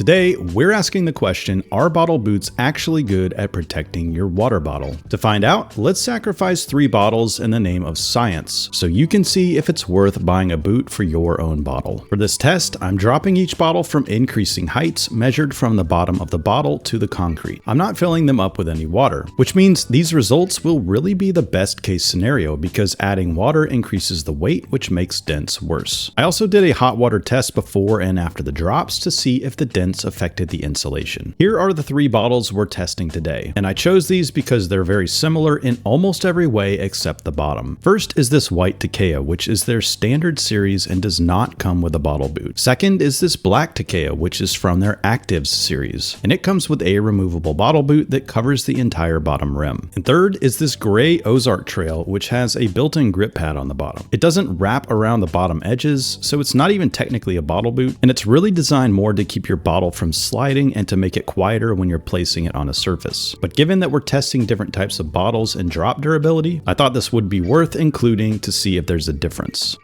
Today, we're asking the question, are bottle boots actually good at protecting your water bottle? To find out, let's sacrifice 3 bottles in the name of science, so you can see if it's worth buying a boot for your own bottle. For this test, I'm dropping each bottle from increasing heights measured from the bottom of the bottle to the concrete. I'm not filling them up with any water, which means these results will really be the best case scenario because adding water increases the weight, which makes dents worse. I also did a hot water test before and after the drops to see if the dents affected the insulation. Here are the 3 bottles we're testing today, and I chose these because they're very similar in almost every way except the bottom. First is this white Takeya, which is their standard series and does not come with a bottle boot. Second is this black Takeya, which is from their Actives series, and it comes with a removable bottle boot that covers the entire bottom rim. And third is this gray Ozark Trail, which has a built-in grip pad on the bottom. It doesn't wrap around the bottom edges, so it's not even technically a bottle boot, and it's really designed more to keep your bottle from sliding and to make it quieter when you're placing it on a surface. But given that we're testing different types of bottles and drop durability, I thought this would be worth including to see if there's a difference.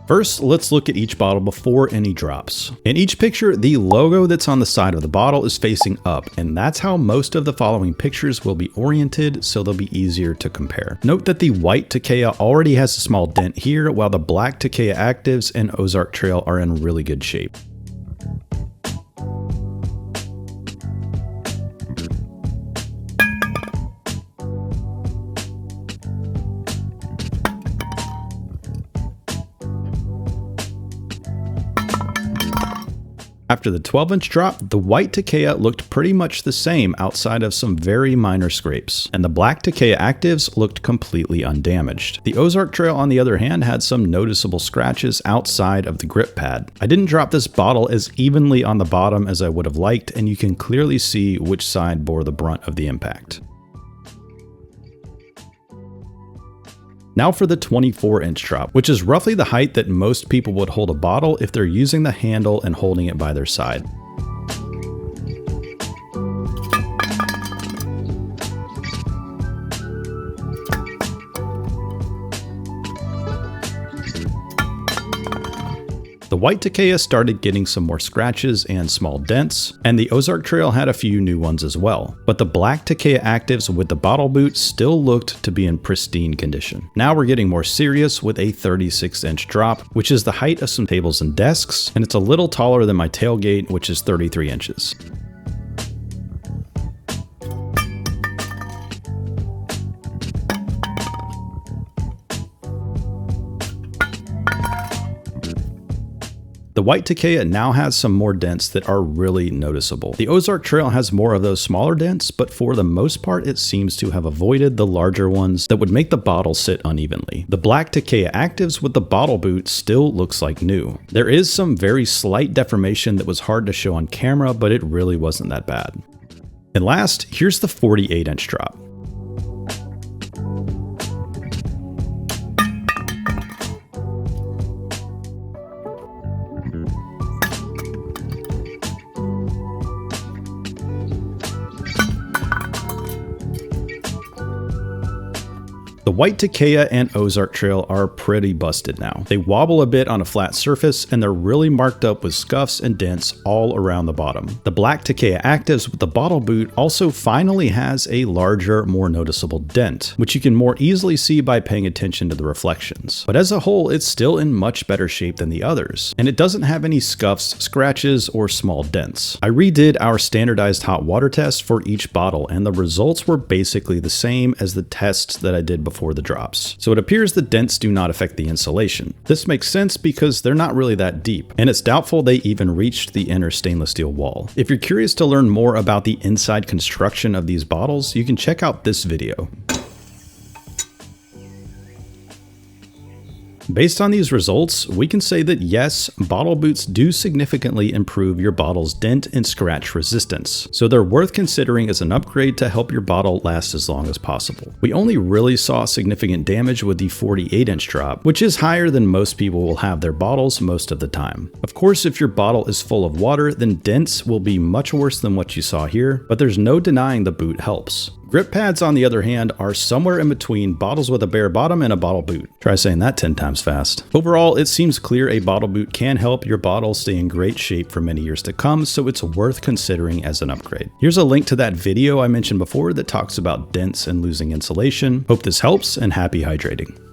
First, let's look at each bottle before any drops. In each picture, the logo that's on the side of the bottle is facing up, and that's how most of the following pictures will be oriented, so they'll be easier to compare. Note that the white Takeya already has a small dent here, while the black Takeya Actives and Ozark Trail are in really good shape. After the 12-inch drop, the white Takeya looked pretty much the same outside of some very minor scrapes, and the black Takeya Actives looked completely undamaged. The Ozark Trail, on the other hand, had some noticeable scratches outside of the grip pad. I didn't drop this bottle as evenly on the bottom as I would have liked, and you can clearly see which side bore the brunt of the impact. Now for the 24-inch drop, which is roughly the height that most people would hold a bottle if they're using the handle and holding it by their side. The white Takeya started getting some more scratches and small dents, and the Ozark Trail had a few new ones as well. But the black Takeya Actives with the bottle boot still looked to be in pristine condition. Now we're getting more serious with a 36-inch drop, which is the height of some tables and desks, and it's a little taller than my tailgate, which is 33 inches. The white Takeya now has some more dents that are really noticeable. The Ozark Trail has more of those smaller dents, but for the most part it seems to have avoided the larger ones that would make the bottle sit unevenly. The black Takeya Actives with the bottle boot still looks like new. There is some very slight deformation that was hard to show on camera, but it really wasn't that bad. And last, here's the 48-inch drop. The white Takeya and Ozark Trail are pretty busted now. They wobble a bit on a flat surface, and they're really marked up with scuffs and dents all around the bottom. The black Takeya Actives with the bottle boot also finally has a larger, more noticeable dent, which you can more easily see by paying attention to the reflections. But as a whole, it's still in much better shape than the others, and it doesn't have any scuffs, scratches, or small dents. I redid our standardized hot water test for each bottle, and the results were basically the same as the tests that I did before the drops. So it appears the dents do not affect the insulation. This makes sense because they're not really that deep, and it's doubtful they even reached the inner stainless steel wall. If you're curious to learn more about the inside construction of these bottles, you can check out this video. Based on these results, we can say that yes, bottle boots do significantly improve your bottle's dent and scratch resistance, so they're worth considering as an upgrade to help your bottle last as long as possible. We only really saw significant damage with the 48-inch drop, which is higher than most people will have their bottles most of the time. Of course, if your bottle is full of water, then dents will be much worse than what you saw here, but there's no denying the boot helps. Grip pads, on the other hand, are somewhere in between bottles with a bare bottom and a bottle boot. Try saying that 10 times fast. Overall, it seems clear a bottle boot can help your bottle stay in great shape for many years to come, so it's worth considering as an upgrade. Here's a link to that video I mentioned before that talks about dents and losing insulation. Hope this helps, and happy hydrating.